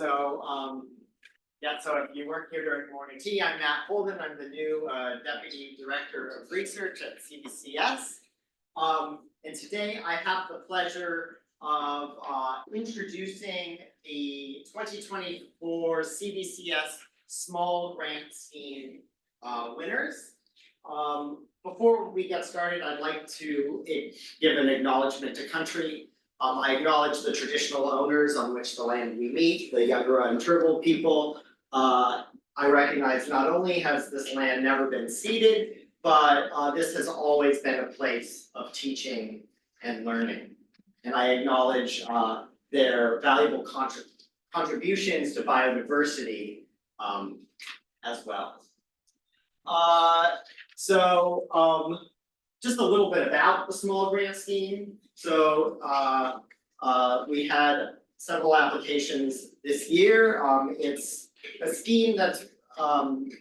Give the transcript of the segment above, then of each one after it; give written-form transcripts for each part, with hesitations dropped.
So if you weren't here during morning tea, I'm Matt Holden. I'm the new Deputy Director of Research at CBCS. And today I have the pleasure of introducing the 2024 CBCS Small Grant Scheme winners. Before we get started, I'd like to give an acknowledgement to country. I acknowledge the traditional owners on which the land we meet, the Yagara and Turrbal people. I recognize not only has this land never been ceded, but this has always been a place of teaching and learning. And I acknowledge their valuable contributions to biodiversity as well. Just a little bit about the small grant scheme. So we had several applications this year. It's a scheme that's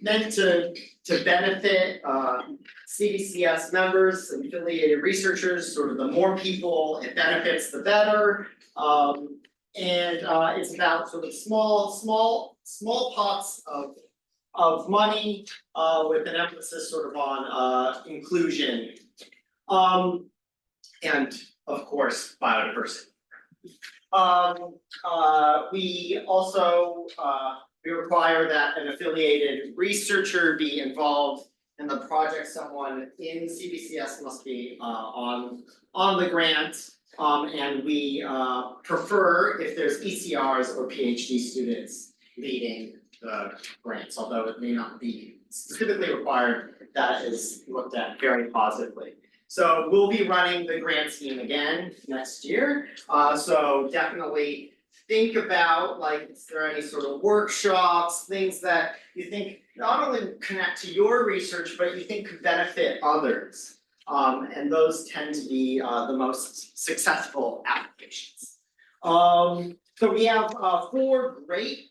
meant to benefit CBCS members and affiliated researchers. Sort of the more people it benefits, the better. It's about sort of small pots of money with an emphasis sort of on inclusion. And of course, biodiversity. We also we require that an affiliated researcher be involved in the project. Someone in CBCS must be on the grant, and we prefer if there's ECRs or PhD students leading the grants, although it may not be specifically required. That is looked at very positively. So we'll be running the grant scheme again next year. So definitely think about, like, is there any sort of workshops, things that you think not only connect to your research, but you think could benefit others. And those tend to be the most successful applications. So we have 4 great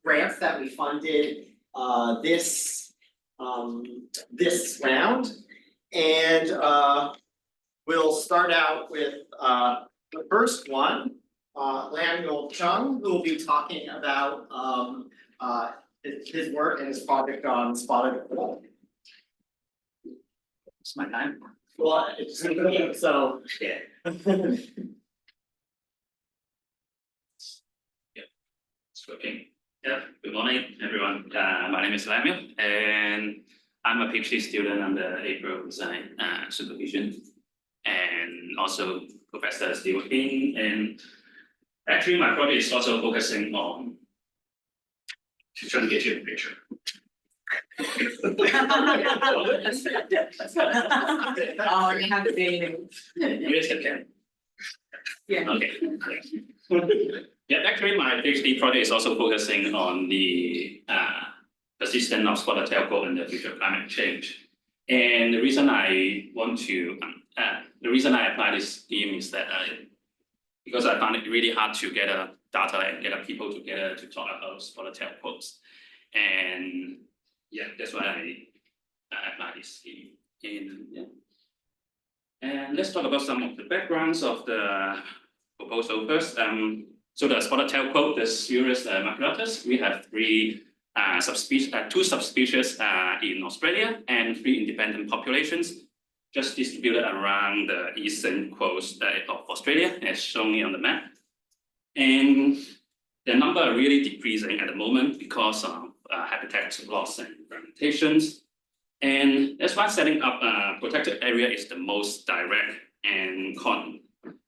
grants that we funded this round, and we'll start out with the first one, Lamuel Chung, who will be talking about his work and his project on spotted quoll. It's my time. Well, it's so yeah. It's working. Yeah, good morning, everyone. My name is Lamuel, and I'm a PhD student under April Design supervision, and also professor still working. And actually, my project is also focusing on trying to get you a picture. Oh, you have to be. You guys can. Yeah. Okay. Yeah, actually, my PhD project is also focusing on the persistence of spotted tail quoll in the future of climate change. And the reason I want to, the reason I apply this scheme is that because I found it really hard to get data and get people together to talk about spotted tail quolls. And yeah, that's why I apply this scheme. And let's talk about some of the backgrounds of the proposal first. So the spotted tail quoll, the Spurious maculatus, we have 3 subspecies, 2 subspecies in Australia and 3 independent populations, just distributed around the eastern coast of Australia, as shown on the map. And the number are really decreasing at the moment because of habitat loss and fragmentations. And that's why setting up a protected area is the most direct and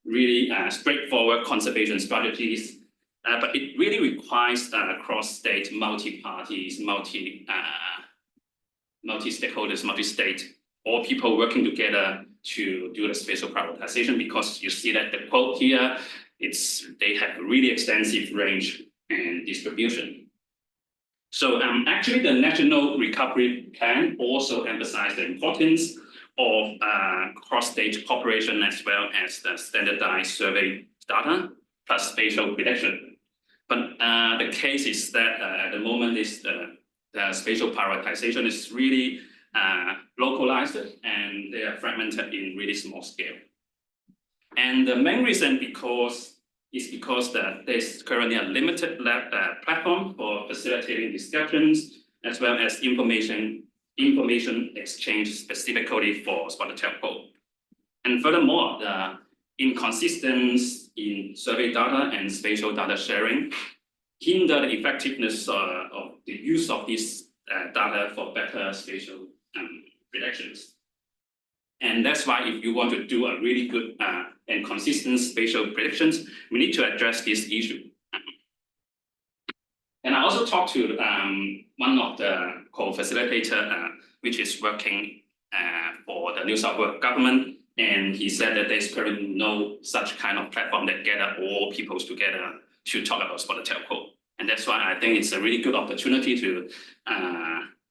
really straightforward conservation strategies, but it really requires cross-state, multi-parties, multi-stakeholders, multi-state, all people working together to do the spatial prioritization, because you see that the quote here, they have a really extensive range and distribution. So actually the National Recovery Plan also emphasized the importance of cross-state cooperation, as well as the standardized survey data plus spatial prediction. But the case is that at the moment the spatial prioritization is really localized, and they are fragmented in really small scale. And the main reason because is because there's currently a limited platform for facilitating discussions as well as information exchange specifically for spotted-tailed quoll. And furthermore, the inconsistency in survey data and spatial data sharing hinder the effectiveness of the use of this data for better spatial predictions. And that's why if you want to do a really good and consistent spatial predictions, we need to address this issue. And I also talked to one of the co-facilitator, which is working for the New South Wales government, and he said that there's currently no such kind of platform that gather all peoples together to talk about spotted-tailed quoll. And that's why I think it's a really good opportunity to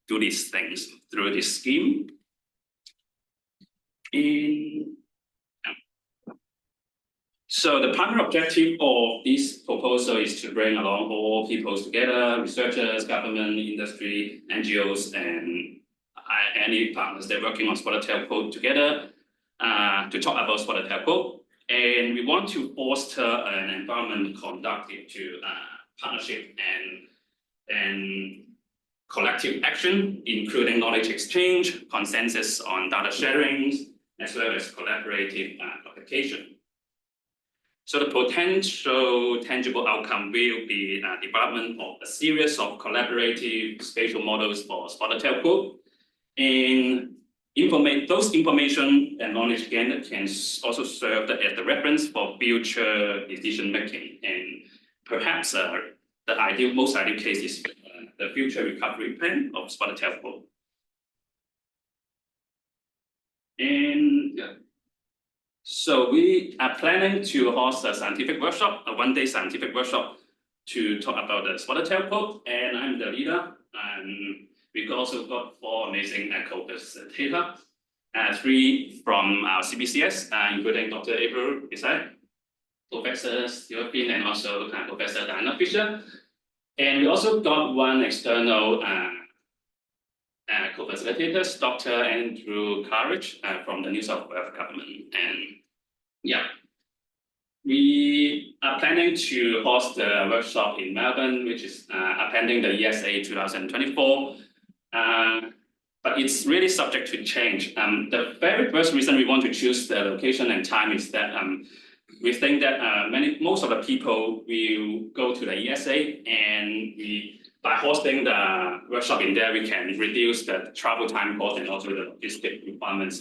do these things through this scheme. So the primary objective of this proposal is to bring along all peoples together, researchers, government, industry, NGOs, and any partners that are working on spotted-tailed quoll together to talk about spotted-tailed quoll. And we want to foster an environment conducive to partnership and collective action, including knowledge exchange, consensus on data sharing, as well as collaborative application. So the potential tangible outcome will be development of a series of collaborative spatial models for spotted-tailed quoll, and those information and knowledge gained can also serve as the reference for future decision making. And perhaps the most ideal case is the future recovery plan of spotted-tailed quoll. And so we are planning to host a scientific workshop, a one-day scientific workshop to talk about the spotted-tailed quoll, and I'm the leader. And we've also got 4 amazing co-facilitators, 3 from our CBCS, including Dr. April Bisai, Professor Stephen, and also Professor Diana Fisher. And we also got 1 external co-facilitators, Dr. Andrew Carriage from the New South Wales government. And yeah, we are planning to host the workshop in Melbourne, which is attending the ESA 2024. But it's really subject to change. The very first reason we want to choose the location and time is that we think that most of the people will go to the ESA, and by hosting the workshop in there, we can reduce the travel time cost and also the logistic requirements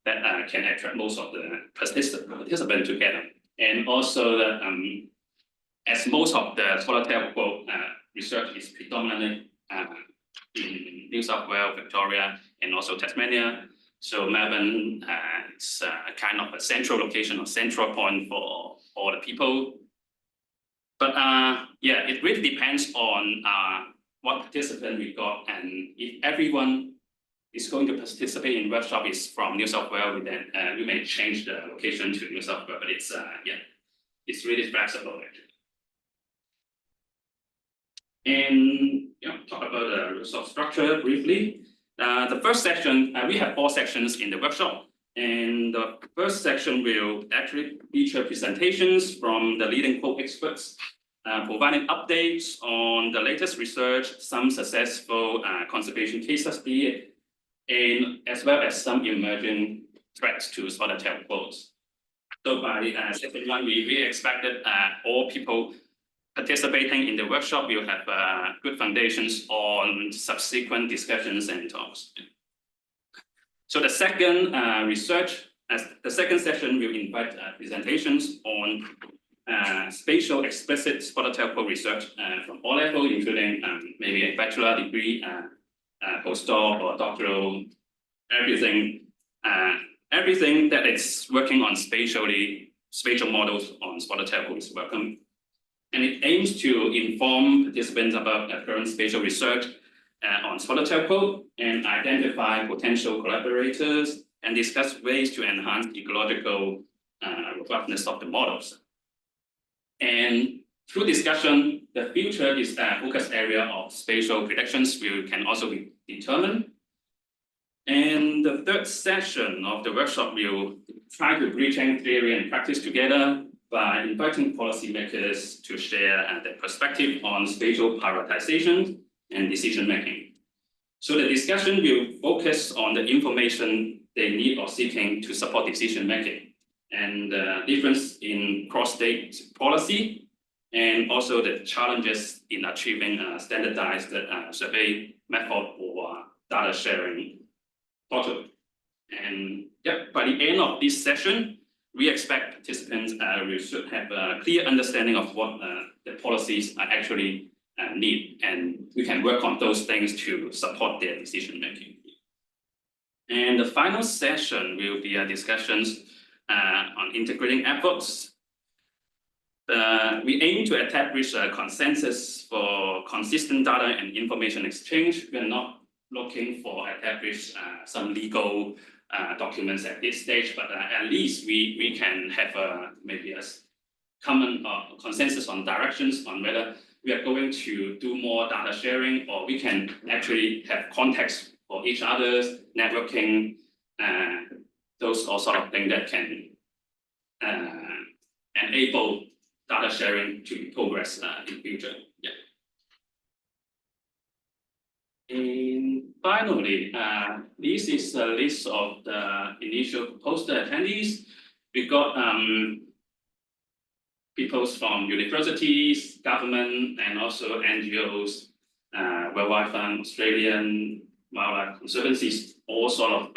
that can attract most of the participants together. And also that as most of the spotted-tailed quoll research is predominantly in New South Wales, Victoria, and also Tasmania, so Melbourne is a kind of a central location or central point for all the people. But yeah, it really depends on what participant we got, and if everyone is going to participate in workshop is from New South Wales, then we may change the location to New South Wales. But it's yeah, it's really flexible actually. And talk about the workshop structure briefly. The first section, we have 4 sections in the workshop, and the first section will actually feature presentations from the leading quoll experts, providing updates on the latest research, some successful conservation case study, and as well as some emerging threats to spotted-tailed quolls. So by section 1, we expected all people participating in the workshop will have good foundations on subsequent discussions and talks. So the second the second session will invite presentations on spatial explicit spotted-tailed quoll research from all levels, including maybe a bachelor degree, postdoc or doctoral, everything that is working on spatial models on spotted-tailed quoll is welcome. And it aims to inform participants about current spatial research on spotted-tailed quoll and identify potential collaborators and discuss ways to enhance ecological robustness of the models. And through discussion, the future is focus area of spatial predictions can also be determined. And the third session of the workshop will try to bridge theory and practice together by inviting policymakers to share their perspective on spatial prioritization and decision making. So the discussion will focus on the information they need or seeking to support decision making, and the difference in cross-state policy, and also the challenges in achieving a standardized survey method or data sharing portal. And by the end of this session, we expect participants should have a clear understanding of what the policies are actually need, and we can work on those things to support their decision making. And the final session will be discussions on integrating efforts. We aim to establish a consensus for consistent data and information exchange. We are not looking for establish some legal documents at this stage, but at least we can have maybe a common consensus on directions on whether we are going to do more data sharing, or we can actually have context for each other's networking, those all sort of things that can enable data sharing to progress in future. And finally, this is a list of the initial poster attendees. We got people from universities, government, and also NGOs, Wildlife Fund, Australian Wildlife Conservancies, all sort of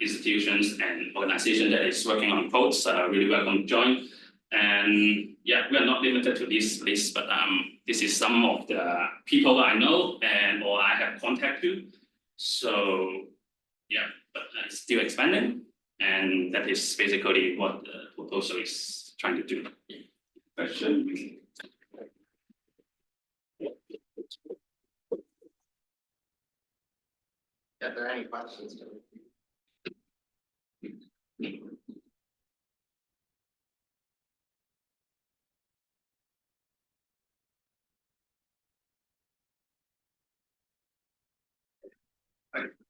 institutions and organizations that is working on quotes. Really welcome to join. And we are not limited to this list, but this is some of the people I know and or I have contact to. So but it's still expanding, and that is basically what the proposal is trying to do. Question. If there are any questions.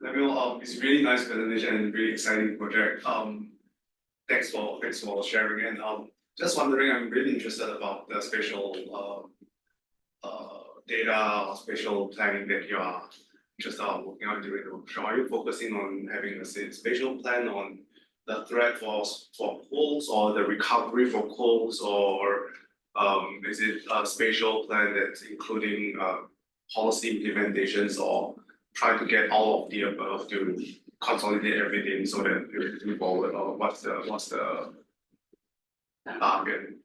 Lamuel, it's a really nice presentation and really exciting project. Thanks for sharing. And just wondering, I'm really interested about the spatial data or spatial planning that you are interested in working on during the workshop. Are you focusing on having a spatial plan on the threat for quolls or the recovery for quolls, or is it a spatial plan that's including policy implementations, or try to get all of the above to consolidate everything so that we move forward, or what's the target?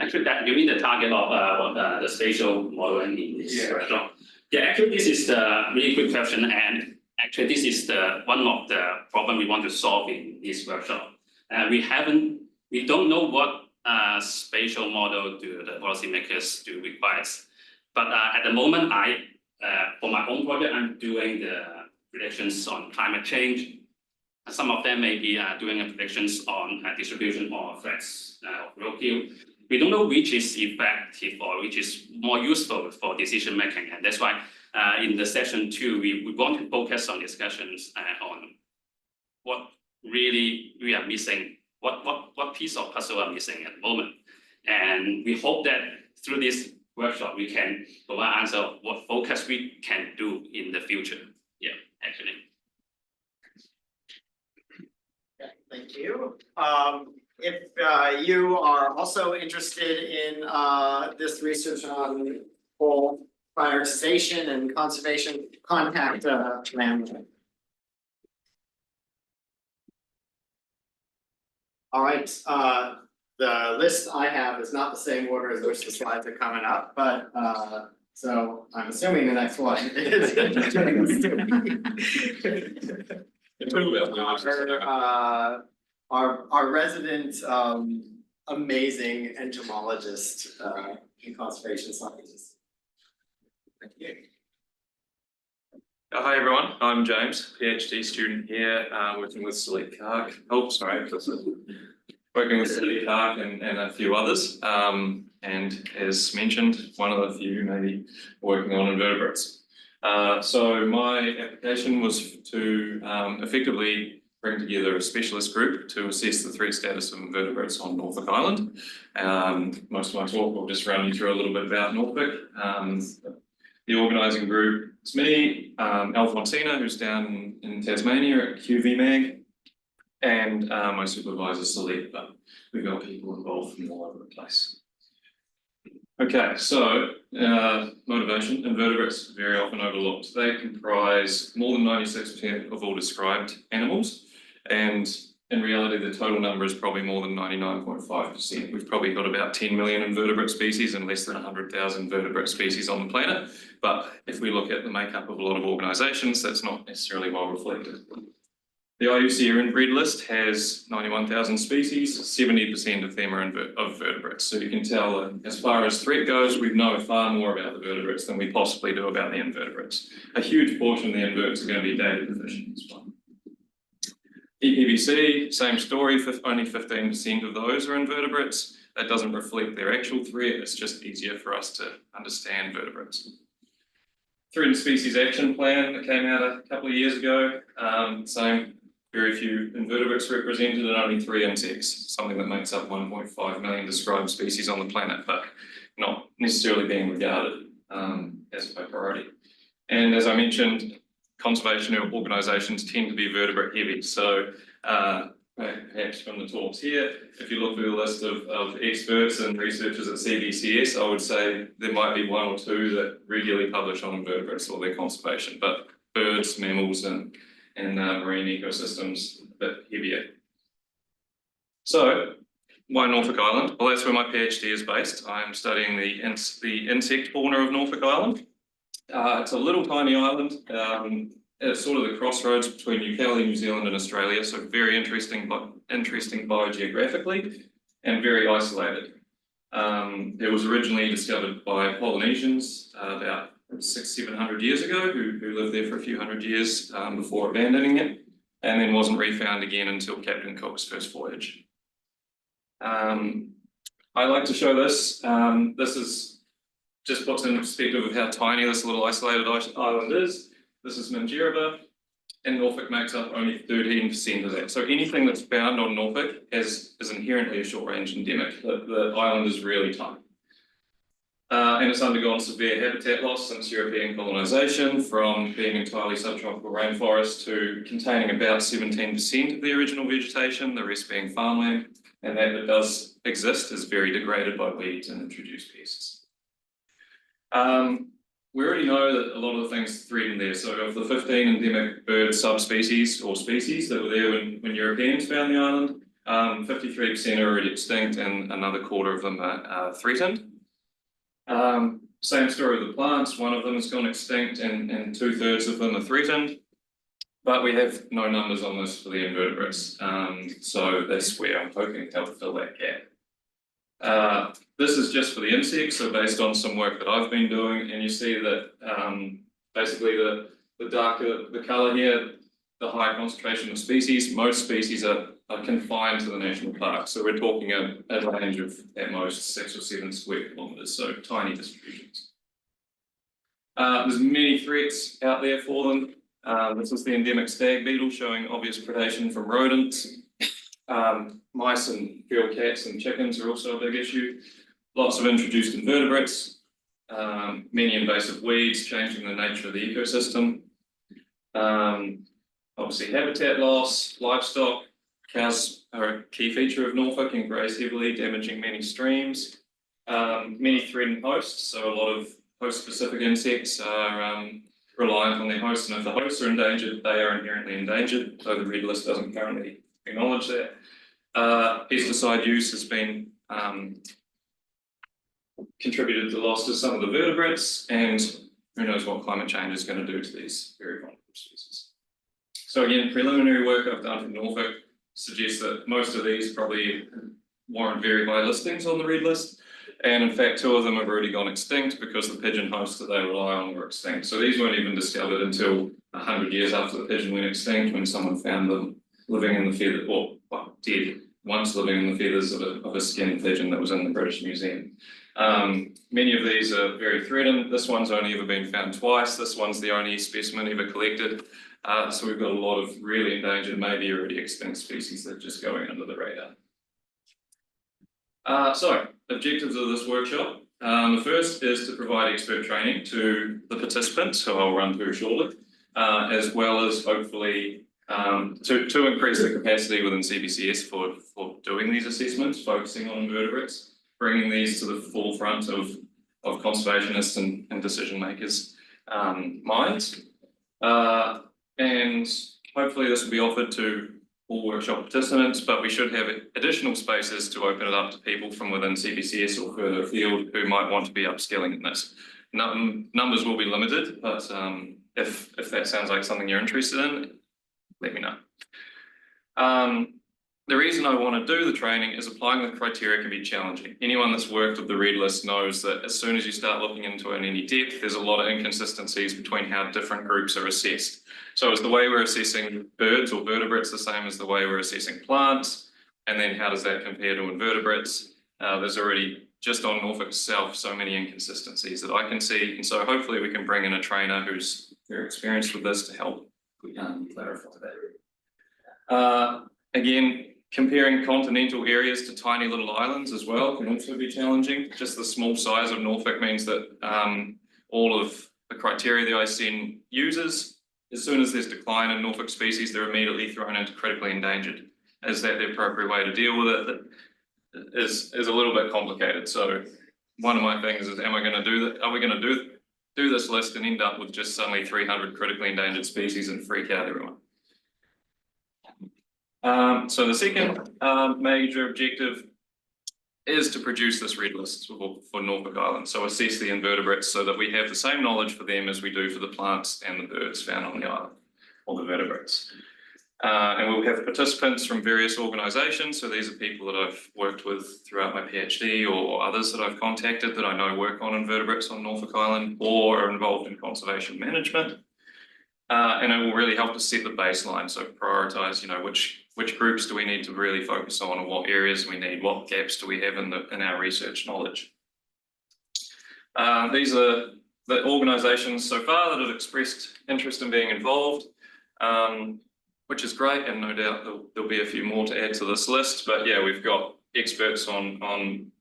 Actually, that you mean the target of the spatial modeling in this workshop? Actually, this is the really good question, and actually, this is the one of the problem we want to solve in this workshop. We don't know what spatial model do the policymakers do requires, but at the moment, for my own project, I'm doing the predictions on climate change. Some of them may be doing predictions on distribution or threats of roadkill. We don't know which is effective or which is more useful for decision making, and that's why in the session 2 we want to focus on discussions on what really we are missing, what piece of puzzle are missing at the moment, and we hope that through this workshop we can provide answer of what focus we can do in the future. Actually. Thank you. If you are also interested in this research on quoll prioritization and conservation, contact Lamuel. All right, the list I have is not the same order as which the slides are coming up, but so I'm assuming the next one is our resident amazing entomologist and conservation scientist. Thank you. Hi everyone, I'm James, PhD student here, working with Select Clark. Working with Select Clark and a few others. And as mentioned, one of the few maybe working on invertebrates. So my application was to effectively bring together a specialist group to assess the threat status of invertebrates on Norfolk Island. Most of my talk will just run you through a little bit about Norfolk. The organising group, it's me, Alfonsina, who's down in Tasmania at QVMag, and my supervisor, Salib, but we've got people involved from all over the place. Okay, so motivation, invertebrates very often overlooked. They comprise more than 96% of all described animals, and in reality, the total number is probably more than 99.5%. We've probably got about 10 million invertebrate species and less than 100,000 vertebrate species on the planet. But if we look at the makeup of a lot of organisations, that's not necessarily well reflected. The IUCN Red List has 91,000 species, 70% of them are of vertebrates. So you can tell that as far as threat goes, we know far more about the vertebrates than we possibly do about the invertebrates. A huge portion of the inverts are going to be data deficient as well. EPBC, same story, only 15% of those are invertebrates. That doesn't reflect their actual threat, it's just easier for us to understand vertebrates. Threatened Species Action Plan that came out a couple of years ago, same. Very few invertebrates represented and only 3 insects, something that makes up 1.5 million described species on the planet, but not necessarily being regarded as a priority. And as I mentioned, conservation organisations tend to be vertebrate heavy. So perhaps from the talks here, if you look through the list of experts and researchers at CBCS, I would say there might be 1 or 2 that regularly publish on invertebrates or their conservation, but birds, mammals and marine ecosystems a bit heavier. So why Norfolk Island? Well, that's where my PhD is based. I'm studying the insect fauna of Norfolk Island. It's a little tiny island. It's sort of the crossroads between New Zealand and Australia, so very interesting biogeographically and very isolated. It was originally discovered by Polynesians about 600-700 years ago, who lived there for a few hundred years before abandoning it, and then wasn't refound again until Captain Cook's first voyage. I like to show this. This is just puts in perspective of how tiny this little isolated island is. This is Minjerribah, and Norfolk makes up only 13% of that. So anything that's found on Norfolk is inherently a short-range endemic. The island is really tiny. And it's undergone severe habitat loss since European colonisation, from being entirely subtropical rainforest to containing about 17% of the original vegetation, the rest being farmland, and that does exist is very degraded by weeds and introduced pests. We already know that a lot of the things threatened there. So of the 15 endemic bird subspecies or species that were there when Europeans found the island, 53% are already extinct and another quarter of them are threatened. Same story with the plants, one of them has gone extinct and 2/3 of them are threatened, but we have no numbers on this for the invertebrates, so that's where I'm hoping to help fill that gap. This is just for the insects, so based on some work that I've been doing, and you see that basically the darker the colour here, the higher concentration of species. Most species are confined to the national park. So we're talking a range of at most 6 or 7 square kilometres, so tiny distributions. There's many threats out there for them. This is the endemic stag beetle showing obvious predation from rodents. Mice and feral cats and chickens are also a big issue. Lots of introduced invertebrates, many invasive weeds changing the nature of the ecosystem. Obviously habitat loss, livestock. Cows are a key feature of Norfolk and graze heavily, damaging many streams. Many threatened hosts, so a lot of host-specific insects are reliant on their hosts, and if the hosts are endangered, they are inherently endangered, so the Red List doesn't currently acknowledge that. Pesticide use has been contributed to the loss of some of the vertebrates, and who knows what climate change is going to do to these very vulnerable species. So again, preliminary work I've done for Norfolk suggests that most of these probably warrant very high listings on the Red List, and in fact 2 of them have already gone extinct because the pigeon hosts that they rely on were extinct. So these weren't even discovered until 100 years after the pigeon went extinct, when someone found them living in the feather, or well, dead, once living in the feathers of a skinned pigeon that was in the British Museum. Many of these are very threatened. This one's only ever been found twice. This one's the only specimen ever collected. So we've got a lot of really endangered, maybe already extinct species that are just going under the radar. So objectives of this workshop. The first is to provide expert training to the participants, who I'll run through shortly, as well as hopefully to increase the capacity within CBCS for doing these assessments, focusing on invertebrates, bringing these to the forefront of conservationists and decision makers' minds. And hopefully this will be offered to all workshop participants, but we should have additional spaces to open it up to people from within CBCS or further afield who might want to be upskilling in this. Numbers will be limited, but if that sounds like something you're interested in, let me know. The reason I want to do the training is applying the criteria can be challenging. Anyone that's worked with the Red List knows that as soon as you start looking into it in any depth, there's a lot of inconsistencies between how different groups are assessed. So is the way we're assessing birds or vertebrates the same as the way we're assessing plants? And then how does that compare to invertebrates? There's already, just on Norfolk itself, so many inconsistencies that I can see. And so hopefully we can bring in a trainer who's very experienced with this to help clarify that. Again, comparing continental areas to tiny little islands as well can also be challenging. Just the small size of Norfolk means that all of the criteria the IUCN uses, as soon as there's decline in Norfolk species, they're immediately thrown into critically endangered. Is that the appropriate way to deal with it? Is a little bit complicated. So one of my things is, am I going to do that? Are we going to do this list and end up with just suddenly 300 critically endangered species and freak out everyone? So the second major objective is to produce this red list for Norfolk Island. So assess the invertebrates so that we have the same knowledge for them as we do for the plants and the birds found on the island, or the vertebrates. And we'll have participants from various organisations. So these are people that I've worked with throughout my PhD or others that I've contacted that I know work on invertebrates on Norfolk Island or are involved in conservation management. And it will really help us set the baseline. So prioritise, which groups do we need to really focus on, and what areas we need, what gaps do we have in our research knowledge. These are the organisations so far that have expressed interest in being involved, which is great, and no doubt there'll be a few more to add to this list. But yeah, we've got experts on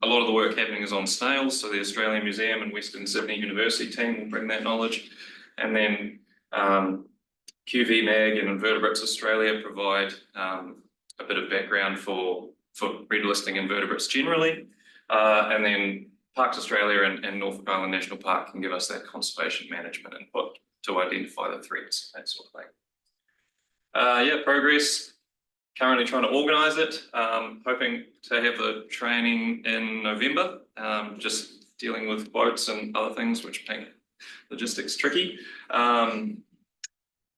a lot of the work happening is on snails. So the Australian Museum and Western Sydney University team will bring that knowledge, and then QV Mag and Invertebrates Australia provide a bit of background for red listing invertebrates generally, and then Parks Australia and Norfolk Island National Park can give us that conservation management input to identify the threats, that sort of thing. Yeah, progress. Currently trying to organise it. Hoping to have the training in November. Just dealing with quotes and other things which make logistics tricky.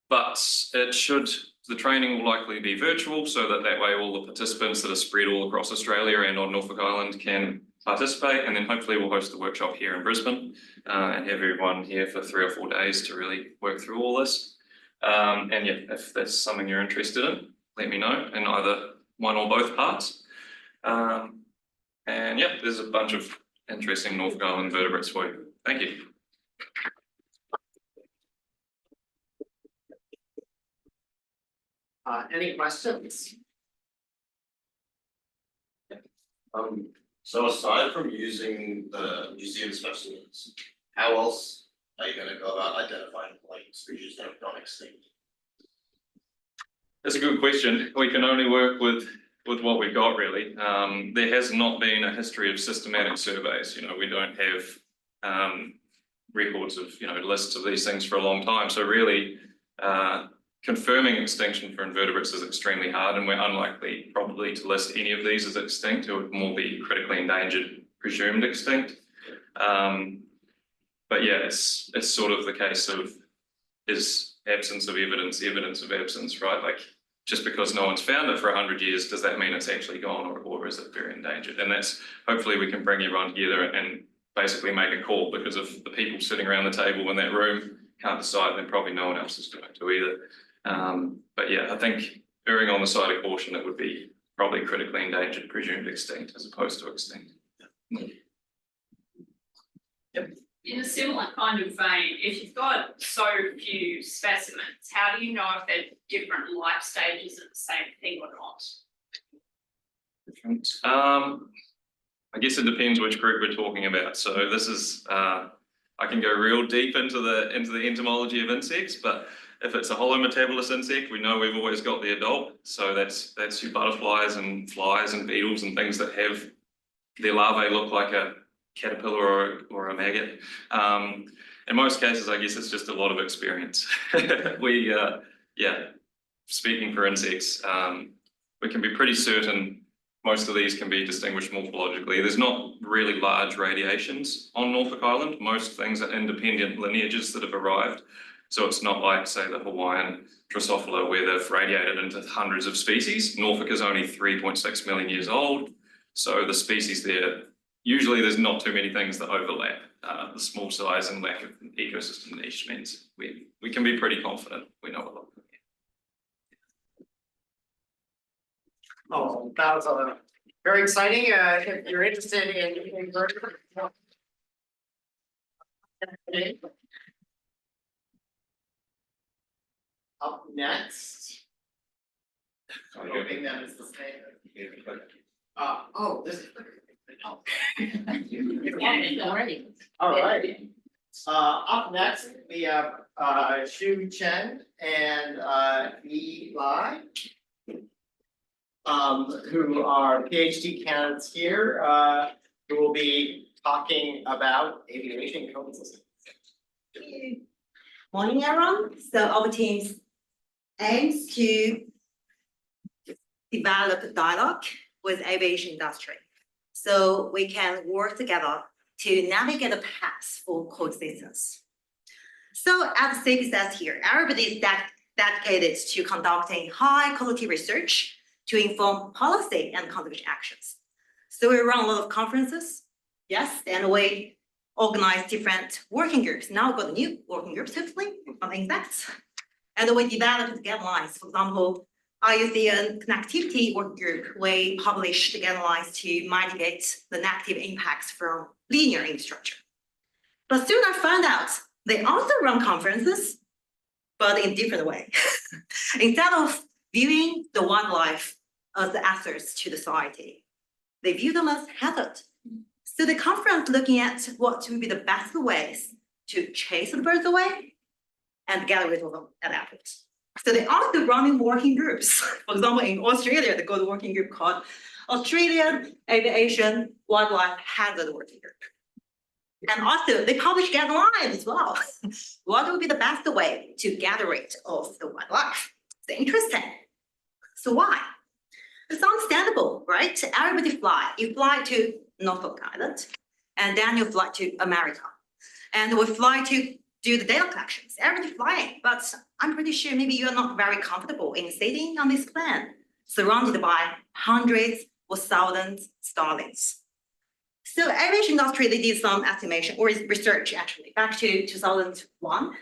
But the training will likely be virtual, so that way all the participants that are spread all across Australia and on Norfolk Island can participate, and then hopefully we'll host the workshop here in Brisbane and have everyone here for 3 or 4 days to really work through all this. And yeah, if that's something you're interested in, let me know in either one or both parts. And yeah, there's a bunch of interesting Norfolk Island vertebrates for you. Thank you. Any questions? So aside from using the museum specimens, how else are you gonna go about identifying like species that have gone extinct? That's a good question. We can only work with what we've got, really. There has not been a history of systematic surveys. We don't have records of lists of these things for a long time. So really, confirming extinction for invertebrates is extremely hard, and we're unlikely probably to list any of these as extinct. It would more be critically endangered, presumed extinct. But yeah, it's sort of the case of, is absence of evidence of absence, right? Like, just because no one's found it for 100 years, does that mean it's actually gone, or is it very endangered? And that's, hopefully we can bring everyone together and basically make a call, because if the people sitting around the table in that room can't decide, then probably no one else is going to either. But yeah, I think erring on the side of caution, it would be probably critically endangered, presumed extinct, as opposed to extinct. Yep. In a similar kind of vein, if you've got so few specimens, how do you know if they're different life stages of the same thing or not? Different. I guess it depends which group we're talking about. So this is I can go real deep into the entomology of insects, but if it's a holometabolous insect, we know we've always got the adult. So that's your butterflies and flies and beetles and things that have their larvae look like a caterpillar or a maggot. In most cases, I guess it's just a lot of experience. Speaking for insects, we can be pretty certain most of these can be distinguished morphologically. There's not really large radiations on Norfolk Island. Most things are independent lineages that have arrived. So it's not like, say, the Hawaiian Drosophila where they've radiated into hundreds of species. Norfolk is only 3.6 million years old. So the species there, usually there's not too many things that overlap. The small size and lack of ecosystem niche means we can be pretty confident we know a lot. Oh, that was very exciting. If you're interested in invertebrates. Up next. I'm hoping that is the same. Oh, this is. Already. All right. Up next, we have Chen and Nga-Yee, who are PhD candidates here, who will be talking about aviation coexistence. Morning, everyone. So our team aims to develop dialogue with aviation industry, so we can work together to navigate a path for coexistence. So at CBCS here, everybody is dedicated to conducting high quality research to inform policy and conservation actions. So we run a lot of conferences, yes, and we organize different working groups. Now we've got a new working groups, hopefully, on insects. And we developed guidelines. For example, IUCN Connectivity Working Group, we published the guidelines to mitigate the negative impacts from linear infrastructure. But soon I found out they also run conferences, but in a different way. Instead of viewing the wildlife as the assets to the society, they view them as hazard. So the conference looking at what would be the best ways to chase the birds away and get rid of them at airport. So they also running working groups. For example, in Australia, they got a working group called Australian Aviation Wildlife Hazard Working Group. And also they publish guidelines as well. What would be the best way to get rid of the wildlife? It's interesting. So why? It's understandable, right? Everybody fly. You fly to Norfolk Island, and then you fly to America. And we fly to do the data collections. Everybody flying, but I'm pretty sure maybe you are not very comfortable in sitting on this plane, surrounded by hundreds or thousands of starlings. So aviation industry, they did some estimation or research actually, back to 2001.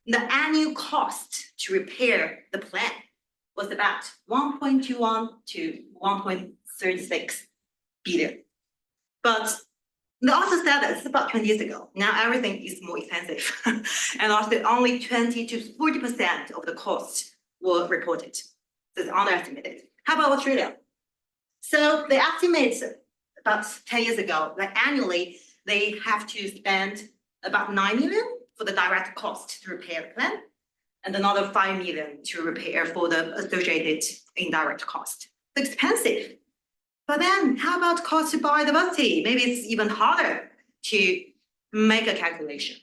The annual cost to repair the plane was about 1.21 to 1.36 billion. But they also said that it's about 20 years ago. Now everything is more expensive. And also only 20 to 40% of the cost were reported. So it's underestimated. How about Australia? So they estimate about 10 years ago, like annually, they have to spend about 9 million for the direct cost to repair the plane, and another 5 million to repair for the associated indirect cost. It's expensive. But then how about cost to biodiversity? Maybe it's even harder to make a calculation.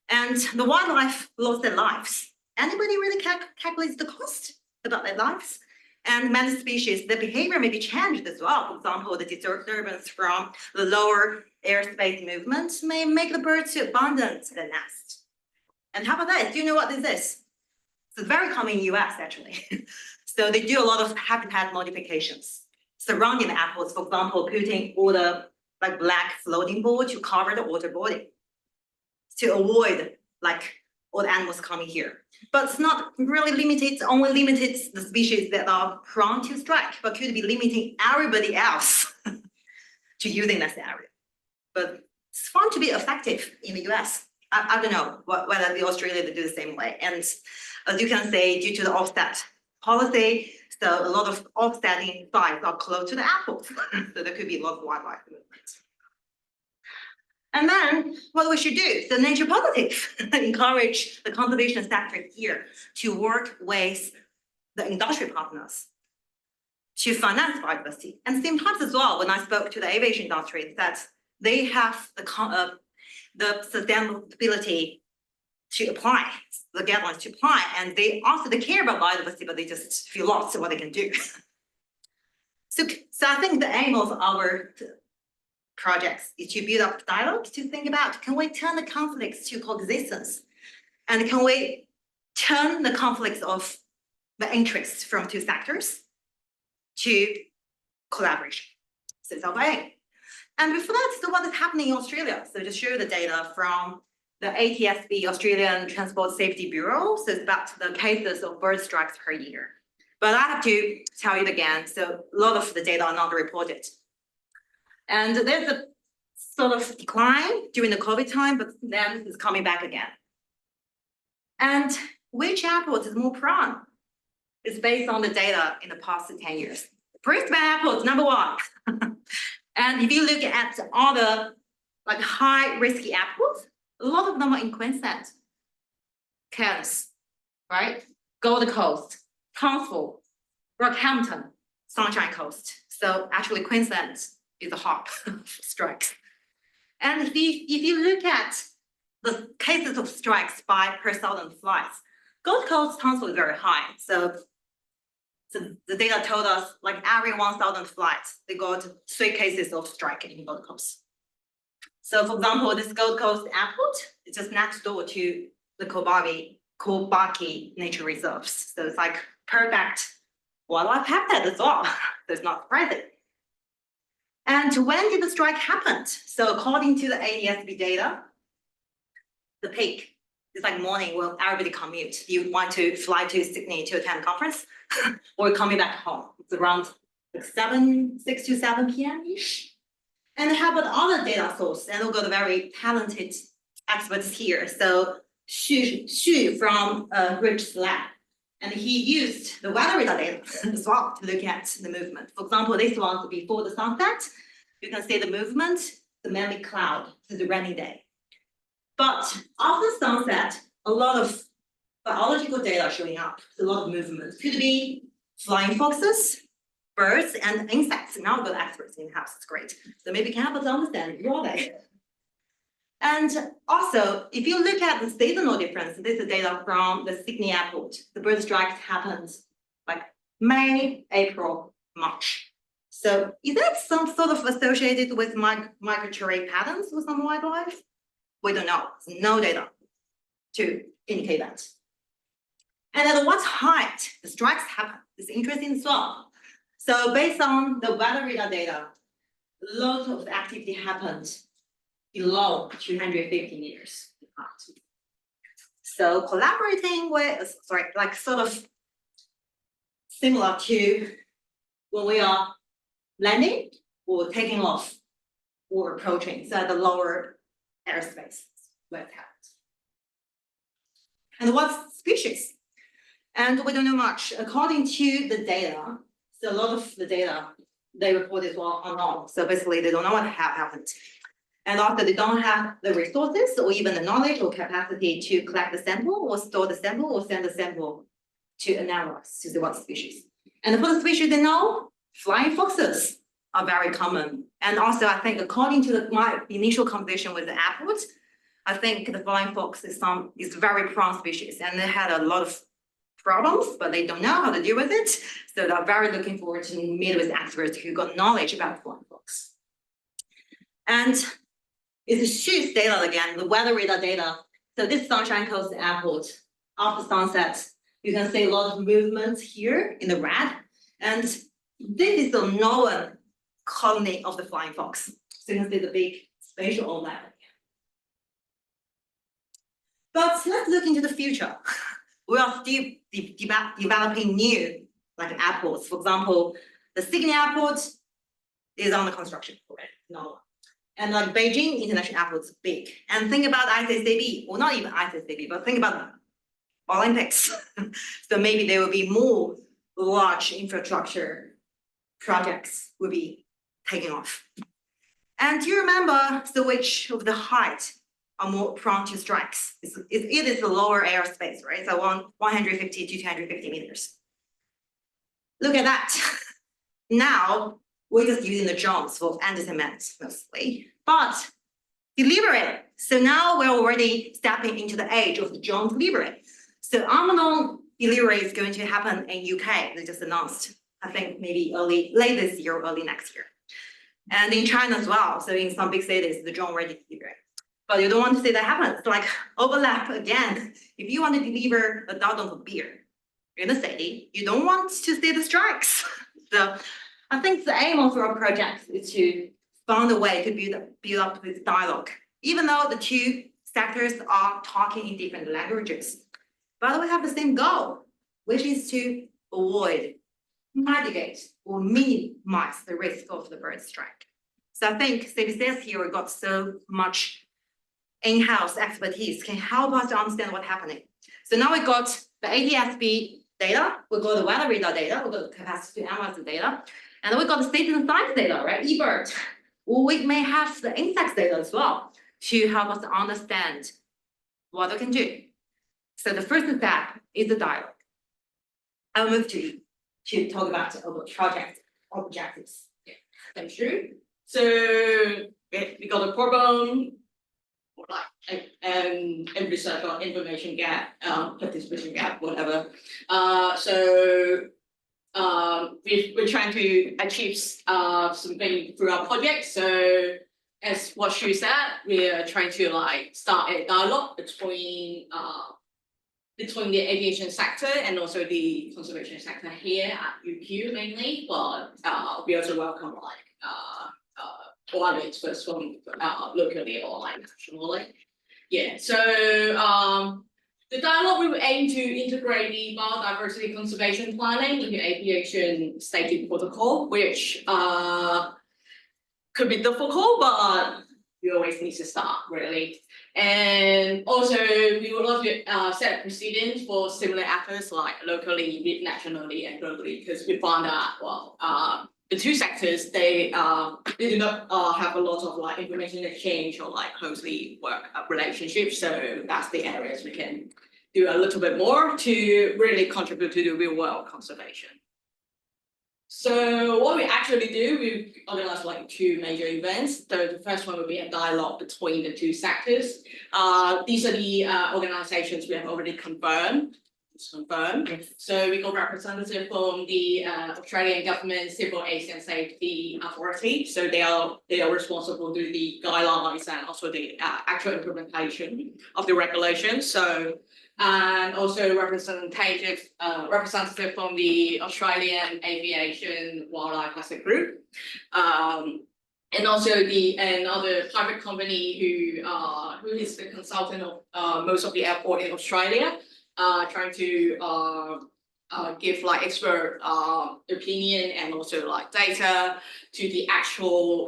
And the wildlife lost their lives. Anybody really calculates the cost about their lives? And many species, their behavior may be changed as well. For example, the disturbance from the lower airspace movement may make the birds to abandon the nest. And how about that? Do you know what this is? It's very common in the US actually. So they do a lot of habitat modifications surrounding the apples, for example, putting all the like black floating board to cover the water body to avoid like all the animals coming here. But it's not really limited, only limited the species that are prone to strike, but could be limiting everybody else to using this area. But it's found to be effective in the US. I don't know whether the Australia they do the same way. And as you can say, due to the offset policy, so a lot of offsetting sites are close to the airport. So there could be a lot of wildlife movement. And then what we should do, so nature positive, encourage the conservation sector here to work with the industry partners to finance biodiversity. And same time as well, when I spoke to the aviation industry, that they have the sustainability to apply, the guidelines to apply, and they care about biodiversity, but they just feel lost in what they can do. So I think the aim of our projects is to build up dialogue to think about, can we turn the conflicts to coexistence? And can we turn the conflicts of the interests from two sectors to collaboration? So it's our aim. And before that, so what is happening in Australia? So to show the data from the ATSB, Australian Transport Safety Bureau, so it's about the cases of bird strikes per year. But I have to tell you again, so a lot of the data are not reported. And there's a sort of decline during the COVID time, but then it's coming back again. And which airport is more prone? It's based on the data in the past 10 years. Brisbane Airport, number one. And if you look at all the like high risky airports, a lot of them are in Queensland, Cairns, right? Gold Coast, Townsville, Rockhampton, Sunshine Coast. So actually Queensland is a hub for strikes. And if you look at the cases of strikes by per 1,000 flights, Gold Coast, Townsville is very high. So the data told us like every 1,000 flights, they got 3 cases of strike in Gold Coast. So for example, this Gold Coast airport is just next door to the Kobaki Nature Reserves. So it's like perfect wildlife habitat as well. So it's not surprising. And when did the strike happen? So according to the ADSB data, the peak is like morning when everybody commute. You want to fly to Sydney to attend a conference or coming back home. It's around like 6 to 7 p.m.-ish. And how about other data source? And we've got very talented experts here. So Xu from Rich's lab, and he used the weather radar data as well to look at the movement. For example, this one before the sunset, you can see the movement, the mainly cloud to the rainy day. But after sunset, a lot of biological data showing up, a lot of movement. Could be flying foxes, birds, and insects. Now we've got experts in house, it's great. So maybe can help us understand what are they. And also, if you look at the seasonal difference, this is data from the Sydney airport. The bird strikes happened like May, April, March. So is that some sort of associated with migratory patterns with some wildlife? We don't know. There's no data to indicate that. And at what height the strikes happen is interesting as well. So based on the weather radar data, a lot of activity happened below 250 meters. So collaborating with, like sort of similar to when we are landing or taking off or approaching, so at the lower airspace where it happens. And what species? And we don't know much. According to the data, so a lot of the data they report as well are not. So basically they don't know what happened. And also they don't have the resources or even the knowledge or capacity to collect the sample or store the sample or send the sample to analyze to see what species. And for the species they know, flying foxes are very common. And also I think according to my initial conversation with the airport, I think the flying fox is very prone species and they had a lot of problems, but they don't know how to deal with it. So they're very looking forward to meet with experts who got knowledge about flying fox. And it's Xu's data again, the weather radar data. So this Sunshine Coast Airport, after sunset, you can see a lot of movement here in the red. And this is the known colony of the flying fox. So you can see the big spatial overlap. But let's look into the future. We are still developing new like airports. For example, the Sydney airport is under construction already. No. And like Beijing International Airport is big. And think about ICCB, or not even ICCB, but think about Olympics. So maybe there will be more large infrastructure projects will be taking off. And do you remember the which of the height are more prone to strikes? It is the lower airspace, right? So 150 to 250 meters. Look at that. Now, we're just using the drones for anti-cement mostly, but delivery. So now we're already stepping into the age of the drone delivery. So unknown delivery is going to happen in UK. They just announced, I think maybe late this year or early next year. And in China as well. So in some big cities, the drone ready delivery. But you don't want to see that happen. It's like overlap again. If you want to deliver a dozen of beer in the city, you don't want to see the strikes. So I think the aim of our project is to find a way to build up this dialogue, even though the two sectors are talking in different languages. But we have the same goal, which is to avoid, mitigate, or minimize the risk of the bird strike. So I think CBCS here, we got so much in-house expertise can help us to understand what's happening. So now we got the ATSB data, we got the weather radar data, we got the capacity to analyze the data, and then we got the citizen science data, right? eBird. We may have the insects data as well to help us understand what we can do. So the first step is the dialogue. I'll move to you to talk about our project objectives. Thank you. So we got a problem, and research or information gap, participation gap, whatever. We're trying to achieve something through our project. So as what she said, we are trying to like start a dialogue between the aviation sector and also the conservation sector here at UQ mainly, but we also welcome like all other experts from locally or like nationally. Yeah, so the dialogue will aim to integrate the biodiversity conservation planning into aviation safety protocol, which could be difficult, but you always need to start really. And also we would love to set precedents for similar efforts like locally, nationally, and globally, because we found that the two sectors they do not have a lot of like information exchange or like closely work relationships. So that's the areas we can do a little bit more to really contribute to the real world conservation. So what we actually do, we organize like two major events. So the first one will be a dialogue between the two sectors. These are the organizations we have already confirmed. So we got representative from the Australian Government Civil Aviation Safety Authority. So they are responsible to the guidelines and also the actual implementation of the regulations. So and also representative from the Australian Aviation Wildlife-Aviation Group. And also another private company who is the consultant of most of the airport in Australia. Trying to give like expert opinion and also like data to the actual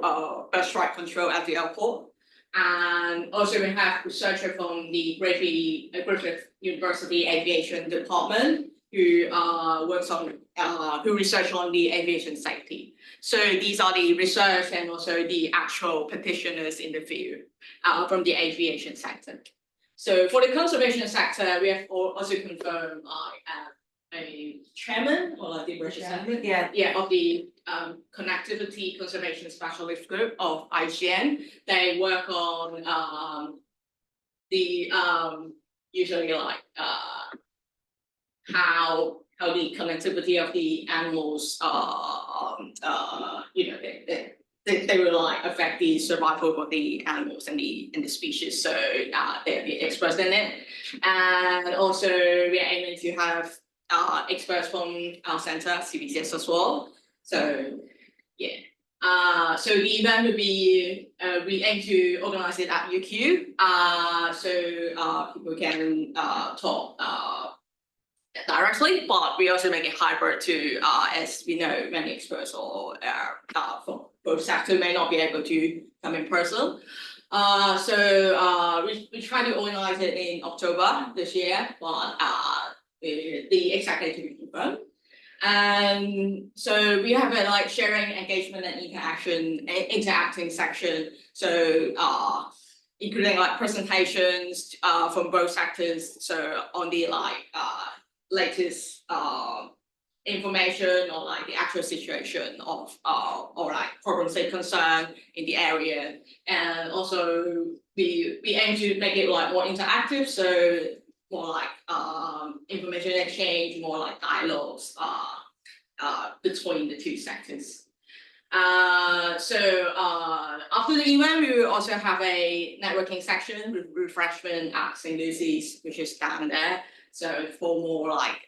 bird strike control at the airport. And also we have researcher from the Griffith University Aviation Department who works on who research on the aviation safety. So these are the research and also the actual practitioners in the field from the aviation sector. So for the conservation sector, we have also confirmed a chairman or like the representative, of the connectivity conservation specialist group of IUCN. They work on the usually like how the connectivity of the animals they will like affect the survival of the animals and the species. So they'll be expressed in it. And also we are aiming to have experts from our center, CBCS as well. So yeah. So the event will be we aim to organize it at UQ. So people can talk directly, but we also make it hybrid to as we know many experts or from both sectors may not be able to come in person. We try to organize it in October this year, but the exact date to be confirmed. And so we have a like sharing, engagement, and interacting section. So including like presentations from both sectors. So on the like latest information or like the actual situation of or like problems they concern in the area. And also we aim to make it like more interactive, so more like information exchange, more like dialogues between the two sectors. After the event, we will also have a networking section with refreshment at St. Lucy's, which is down there. So for more like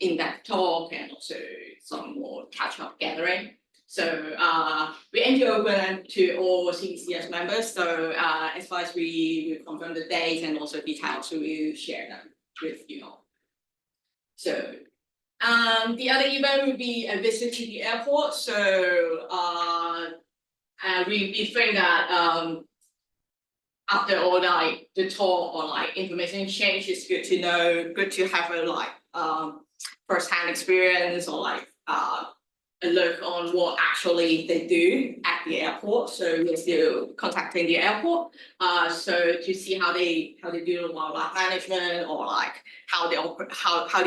in-depth talk and also some more catch-up gathering. So we aim to open to all CBCS members. So as far as we confirm the dates and also details, we will share them with you all. So the other event will be a visit to the airport. So we think that after all like the talk or like information exchange, it's good to know, good to have a like first-hand experience or like a look on what actually they do at the airport. So we're still contacting the airport, so to see how they do wildlife management or like how the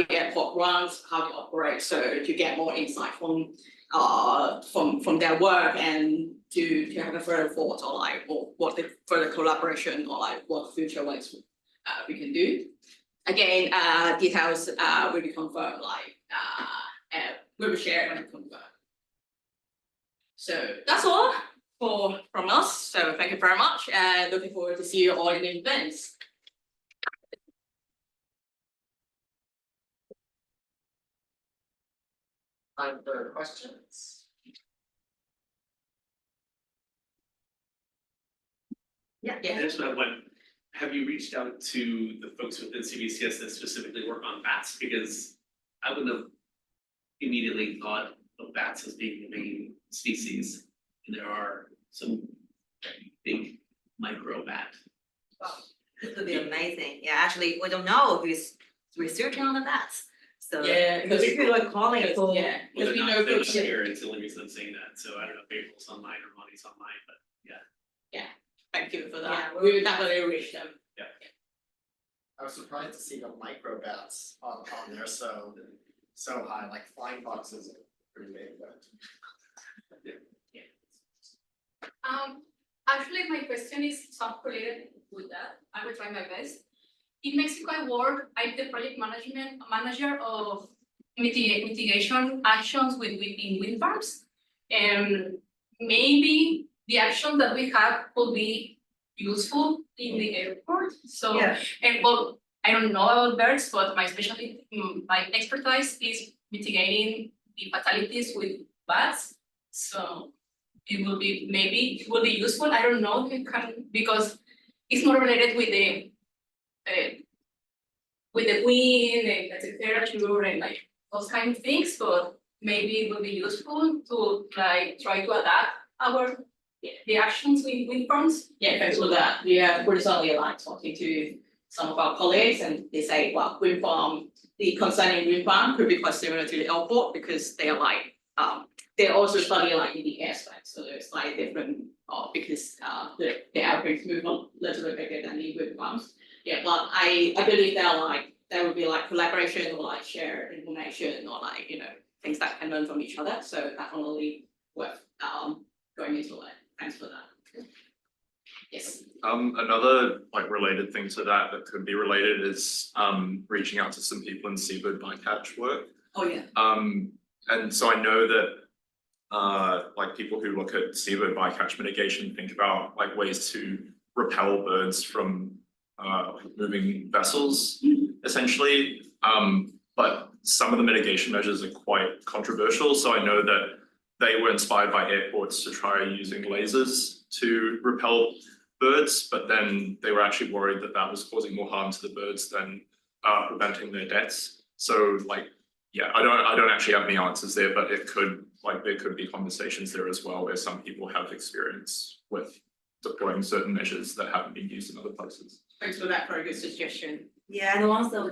airport runs, how they operate. So to get more insight from their work and to have a further thought or like what the further collaboration or like what future ways we can do. Again, details will be confirmed like we will share when confirmed. So that's all from us. So thank you very much, and looking forward to see you all in the events. Time for questions. Yeah. I just have one. Have you reached out to the folks within CBCS that specifically work on bats? Because I wouldn't have immediately thought of bats as being the main species. And there are some big micro bat. This would be amazing. Yeah, actually, we don't know who's researching on the bats. So Yeah, because people are calling it. yeah, Well, because we know they're not folks. here, it's the only reason I'm saying that. So I don't know if April's online or Monty's online, but yeah. Thank you for that. Yeah, We will definitely reach them. I was surprised to see the microbats on there so high, like flying foxes are pretty big, but. Actually, my question is somewhat related with that. I will try my best. In Mexico, I work. I'm the project manager of mitigation actions within wind farms. And maybe the action that we have will be useful in the airport. So, Yeah. and well, I don't know about birds, but my expertise is mitigating the fatalities with bats. So it will be useful. I don't know if it can, because it's more related with the wind and the temperature and like those kind of things, but maybe it will be useful to like try to adapt the actions with wind farms. Yeah, thanks for that. We're recently like talking to some of our colleagues, and they say, well, wind farm, the concerning wind farm could be quite similar to the airport because they are like they also study like in the airspace, so it's like different because the airplanes move a little bit bigger than the wind farms. Yeah, but I believe there will be like collaboration or like share information or like things that can learn from each other. So definitely worth going into it. Thanks for that. Yes. Another like related thing to that could be related is reaching out to some people in seabird bycatch work. Oh yeah. And so I know that like people who look at seabird bycatch mitigation think about like ways to repel birds from moving vessels essentially. But some of the mitigation measures are quite controversial. So I know that they were inspired by airports to try using lasers to repel birds, but then they were actually worried that that was causing more harm to the birds than preventing their deaths. So like, yeah, I don't actually have any answers there, but it could like there could be conversations there as well where some people have experience with deploying certain measures that haven't been used in other places. Thanks for that very good suggestion. Yeah, and also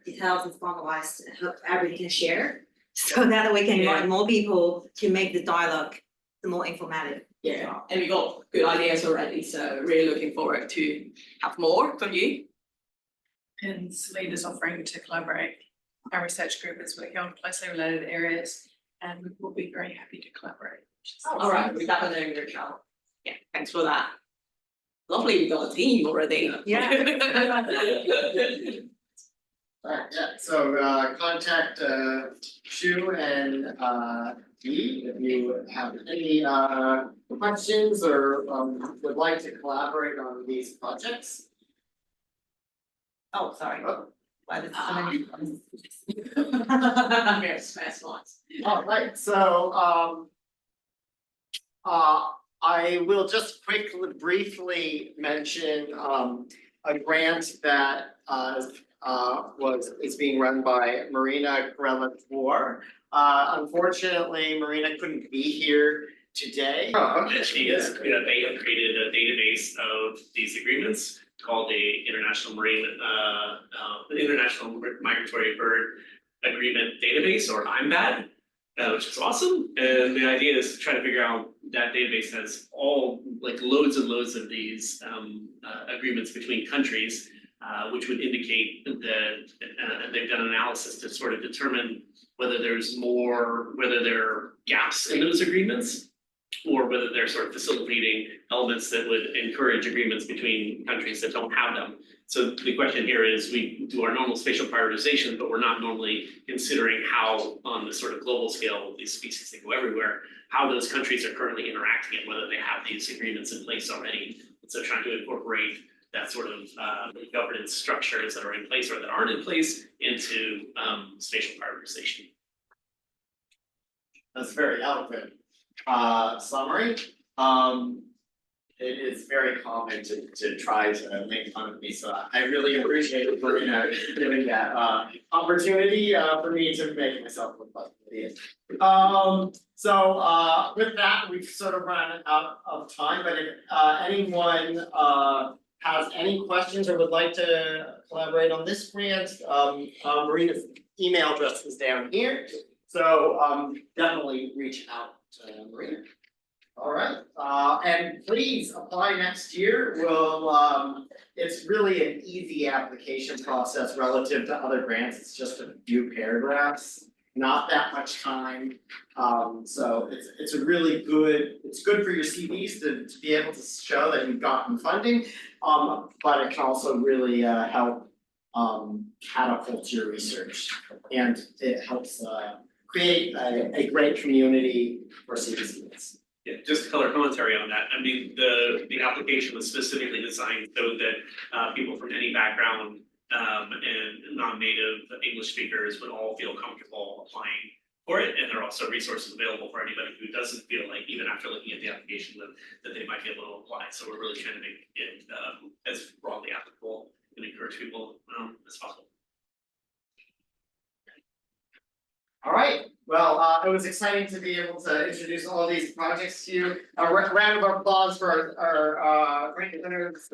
details and formalized, hope everyone can share, so that we can invite more people to make the dialogue the more informative. Yeah, and we got good ideas already, so really looking forward to have more from you. And SLEAD is offering to collaborate. Our research group is working on closely related areas and we will be very happy to collaborate. All right, we got the name your channel. Yeah, thanks for that. Lovely, we got a team already. Yeah. Alright, yeah, so contact Shu and Yi if you have any questions or would like to collaborate on these projects. Oh, sorry. Why did so many? Yes, fast ones. Alright, so I will just quickly briefly mention a grant that is being run by Marina Corella Tor. Unfortunately, Marina couldn't be here today. And she is, they have created a database of these agreements called the International Migratory Bird Agreement Database, or IMBAD, which is awesome. And the idea is to try to figure out that database has all like loads and loads of these agreements between countries, which would indicate that they've done analysis to sort of determine whether there are gaps in those agreements, or whether they're sort of facilitating elements that would encourage agreements between countries that don't have them. So the question here is, we do our normal spatial prioritization, but we're not normally considering how, on the sort of global scale, these species that go everywhere, how those countries are currently interacting and whether they have these agreements in place already. And so trying to incorporate that sort of governance structures that are in place or that aren't in place into spatial prioritization. That's very eloquent summary. It is very common to try to make fun of me, so I really appreciate it for giving that opportunity for me to make myself look like an idiot. So with that, we've sort of run out of time, but if anyone has any questions or would like to collaborate on this grant, Marina's email address is down here. So definitely reach out to Marina. All right, and please apply next year. We'll, it's really an easy application process relative to other grants. It's just a few paragraphs, not that much time. So it's a really good, it's good for your CVs to be able to show that you've gotten funding. But it can also really help catapult your research, and it helps create a great community for CBCS. Yeah, just color commentary on that. I mean, the application was specifically designed so that people from any background and non-native English speakers would all feel comfortable applying for it. And there are also resources available for anybody who doesn't feel like, even after looking at the application, that they might be able to apply. So we're really trying to make it as broadly applicable and encourage people as possible. All right, well, it was exciting to be able to introduce all these projects to you. A round of applause for our grant winners.